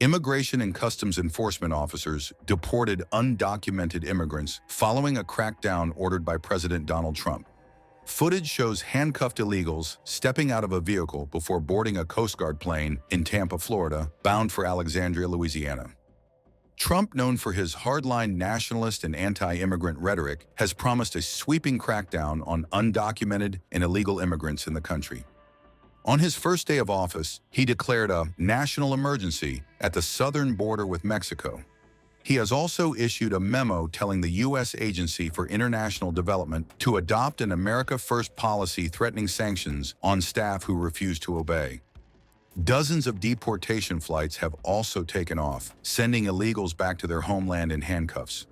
Immigration and Customs Enforcement officers deported undocumented immigrants following a crackdown ordered by President Donald Trump. Footage shows handcuffed illegals stepping out of a vehicle before boarding a Coast Guard plane in Tampa, Florida, bound for Alexandria, Louisiana. Trump, known for his hardline nationalist and anti-immigrant rhetoric, has promised a sweeping crackdown on undocumented and illegal immigrants in the country. On his first day of office, he declared a national emergency at the southern border with Mexico. He has also issued a memo telling the U.S. Agency for International Development to adopt an America First policy threatening sanctions on staff who refuse to obey. Dozens of deportation flights have also taken off, sending illegals back to their homeland in handcuffs.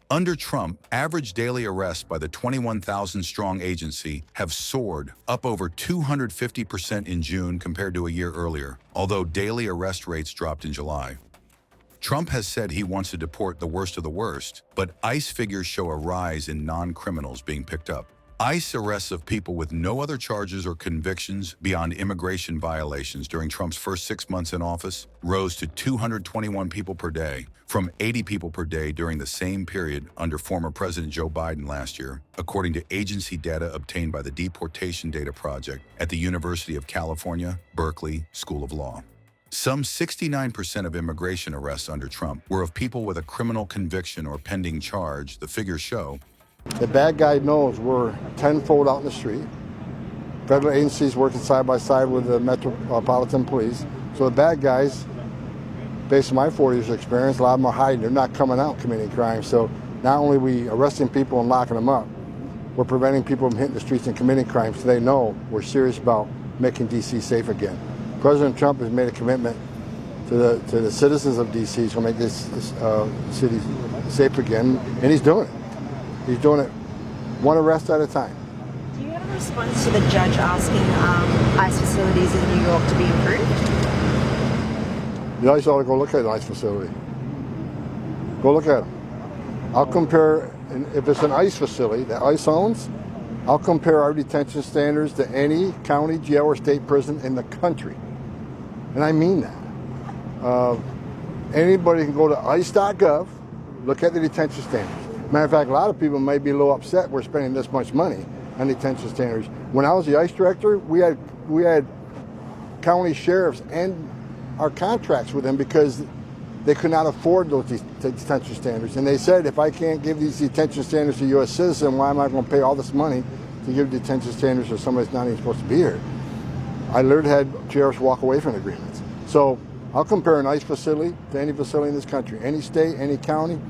Under Trump, average daily arrests by the 21,000-strong agency have soared, up over 250% in June compared to a year earlier, although daily arrest rates dropped in July. Trump has said he wants to deport the worst of the worst, but ICE figures show a rise in non-criminals being picked up. ICE arrests of people with no other charges or convictions beyond immigration violations during Trump's first 6 months in office rose to 221 people per day, from 80 people per day during the same period under former President Joe Biden last year, according to agency data obtained by the Deportation Data Project at the University of California, Berkeley School of Law. Some 69% of immigration arrests under Trump were of people with a criminal conviction or pending charge, the figures show. The bad guy knows we're tenfold out in the street. Federal agencies working side by side with the Metropolitan Police. So the bad guys, based on my 4 years of experience, a lot of them are hiding. They're not coming out committing crimes. So not only are we arresting people and locking them up, we're preventing people from hitting the streets and committing crimes. So they know we're serious about making D.C. safe again. President Trump has made a commitment to the citizens of D.C. to make this city safe again, and he's doing it. He's doing it one arrest at a time. Do you have a response to the judge asking ICE facilities in New York to be improved? The ICE ought to go look at an ICE facility. Go look at them. I'll compare, if it's an ICE facility that ICE owns, I'll compare our detention standards to any county jail or state prison in the country. And I mean that. Anybody can go to ice.gov, look at the detention standards. Matter of fact, a lot of people may be a little upset we're spending this much money on detention standards. When I was the ICE director, we had county sheriffs end our contracts with them because they could not afford those detention standards. And they said, if I can't give these detention standards to a U.S. citizen, why am I going to pay all this money to give detention standards to somebody that's not even supposed to be here? I literally had sheriffs walk away from agreements. So I'll compare an ICE facility to any facility in this country, any state, any county,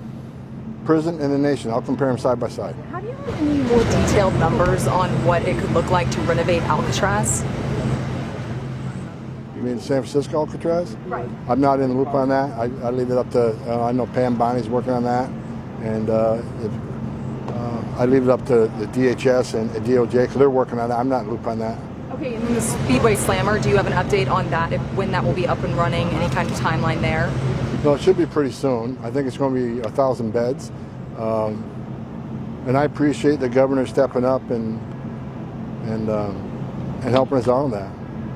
prison in the nation. I'll compare them side by side. Have you had any more detailed numbers on what it could look like to renovate Alcatraz? You mean San Francisco Alcatraz? Right. I'm not in the loop on that. I leave it up to, I know Pam Bonney's working on that, and I leave it up to the DHS and DOJ because they're working on that. I'm not in the loop on that. Okay, and then the Speedway Slammer, do you have an update on that, when that will be up and running, any kind of timeline there? No, it should be pretty soon. I think it's going to be 1,000 beds. And I appreciate the governor stepping up and helping us out on that.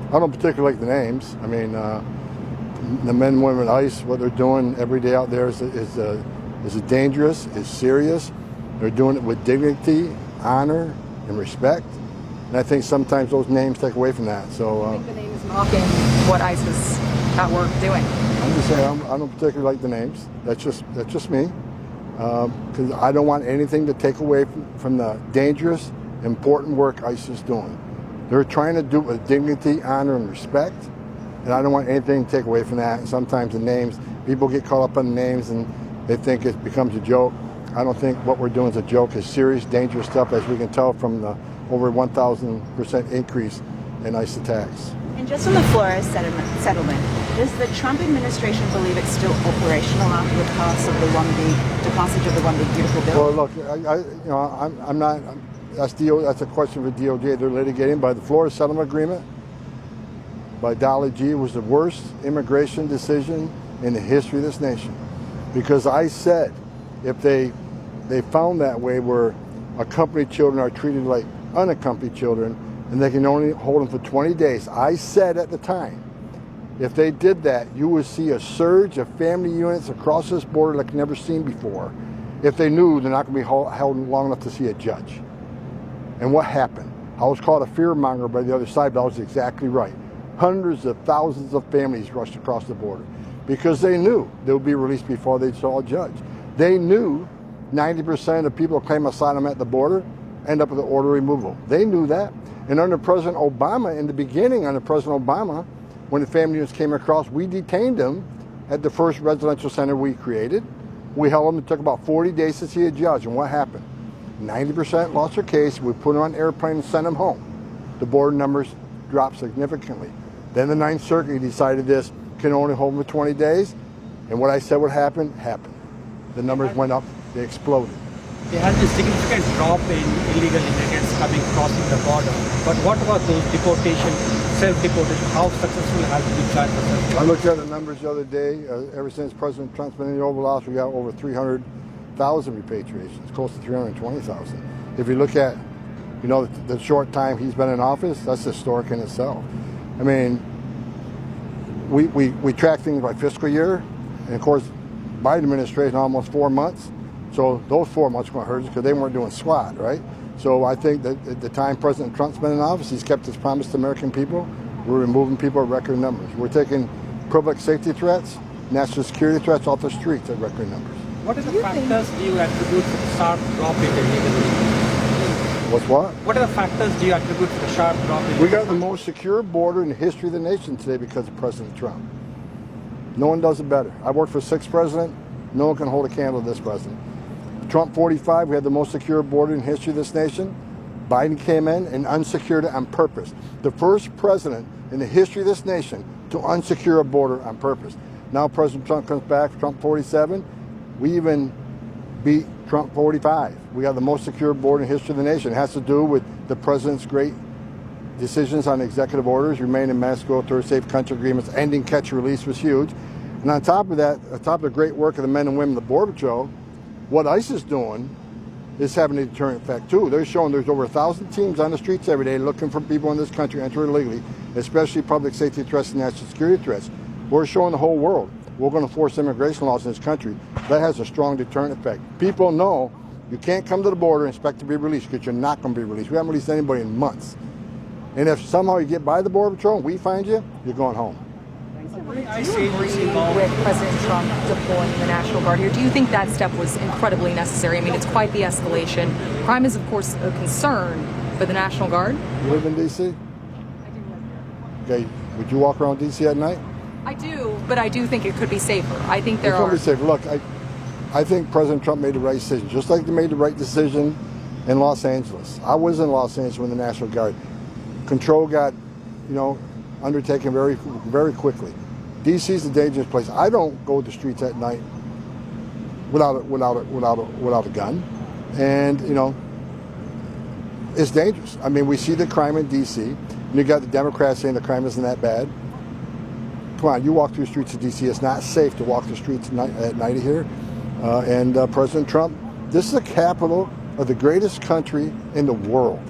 I don't particularly like the names. I mean, the men and women at ICE, what they're doing every day out there is dangerous, is serious. They're doing it with dignity, honor, and respect. And I think sometimes those names take away from that. So I think the name is mocking what ICE is at work doing. I'm just saying I don't particularly like the names. That's just me. Because I don't want anything to take away from the dangerous, important work ICE is doing. They're trying to do it with dignity, honor, and respect. And I don't want anything to take away from that. And sometimes the names, people get caught up on the names and they think it becomes a joke. I don't think what we're doing is a joke. It's serious, dangerous stuff, as we can tell from the over 1,000% increase in ICE attacks. And just on the Flores settlement, does the Trump administration believe it's still operational after the passage of the One Big Beautiful Bill? Well, look, I'm not. That's a question for DOJ. They're litigating by the Flores settlement agreement. By Dolly G, was the worst immigration decision in the history of this nation, because I said if they found that way where accompanied children are treated like unaccompanied children, and they can only hold them for 20 days. I said at the time, If they did that, you would see a surge of family units across this border like never seen before. If they knew they're not going to be held long enough to see a judge. And what happened? I was called a fearmonger by the other side, but I was exactly right. Hundreds of thousands of families rushed across the border because they knew they would be released before they saw a judge. They knew 90% of people who claim asylum at the border end up with an order removal. They knew that. And under President Obama, in the beginning, under President Obama, when the family units came across, we detained them at the first residential center we created. We held them. It took about 40 days to see a judge. And what happened? 90% lost their case. We put them on an airplane and sent them home. The border numbers dropped significantly. Then the Ninth Circuit decided this can only hold them for 20 days. And what I said would happen, happened. The numbers went up. They exploded. There has been a significant drop in illegal immigrants crossing the border. But what about those deportation, self-deported? How successful has been tried for self-deportation? I looked at the numbers the other day. Ever since President Trump's been in the Oval Office, we got over 300,000 repatriations, close to 320,000. If you look at, the short time he's been in office, that's historic in itself. I mean, we track things by fiscal year, and of course, Biden administration almost 4 months. So those 4 months are going to hurt us because they weren't doing squat, right? So I think that at the time President Trump's been in office, he's kept his promise to American people. We're removing people at record numbers. We're taking public safety threats, national security threats off the streets at record numbers. What are the factors do you attribute to the sharp drop in illegal immigrants? What's what? What are the factors do you attribute to the sharp drop in We got the most secure border in the history of the nation today because of President Trump. No one does it better. I worked for 6 presidents. No one can hold a candle to this president. Trump 45, we had the most secure border in history of this nation. Biden came in and unsecured it on purpose. The first president in the history of this nation to unsecure a border on purpose. Now President Trump comes back, Trump 47. We even beat Trump 45. We have the most secure border in history of the nation. It has to do with the president's great decisions on executive orders, remain in Mexico, third safe country agreements, ending catch and release was huge. And on top of that, on top of the great work of the men and women of the Border Patrol, what ICE is doing is having a deterrent effect too. They're showing there's over 1,000 teams on the streets every day looking for people in this country entering illegally, especially public safety threats and national security threats. We're showing the whole world we're going to force immigration laws in this country. That has a strong deterrent effect. People know you can't come to the border and expect to be released because you're not going to be released. We haven't released anybody in months. And if somehow you get by the Border Patrol and we find you, you're going home. Do you agree with President Trump deploying the National Guard here? Do you think that step was incredibly necessary? I mean, it's quite the escalation. Crime is, of course, a concern, but the National Guard? You live in D.C.? I do. Okay. Would you walk around D.C. at night? I do, but I do think it could be safer. I think there It could are... be safer. Look, I think President Trump made the right decision, just like they made the right decision in Los Angeles. I was in Los Angeles when the National Guard. Control got, undertaken very, very quickly. D.C. is a dangerous place. I don't go to the streets at night without a gun, and it's dangerous. I mean, we see the crime in D.C. and you got the Democrats saying the crime isn't that bad. Come on, you walk through the streets of D.C. It's not safe to walk the streets at night here. And President Trump, this is the capital of the greatest country in the world.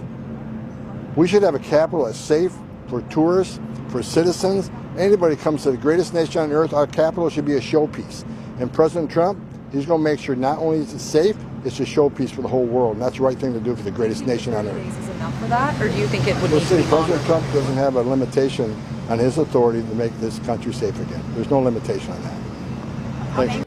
We should have a capital that's safe for tourists, for citizens. Anybody comes to the greatest nation on earth, our capital should be a showpiece. And President Trump, he's going to make sure not only is it safe, it's a showpiece for the whole world. And that's the right thing to do for the greatest nation on earth. 30 days is enough for that, or do you think it would Well, need to be see, longer? President Trump doesn't have a limitation on his authority to make this country safe again. There's no limitation on that. Thanks.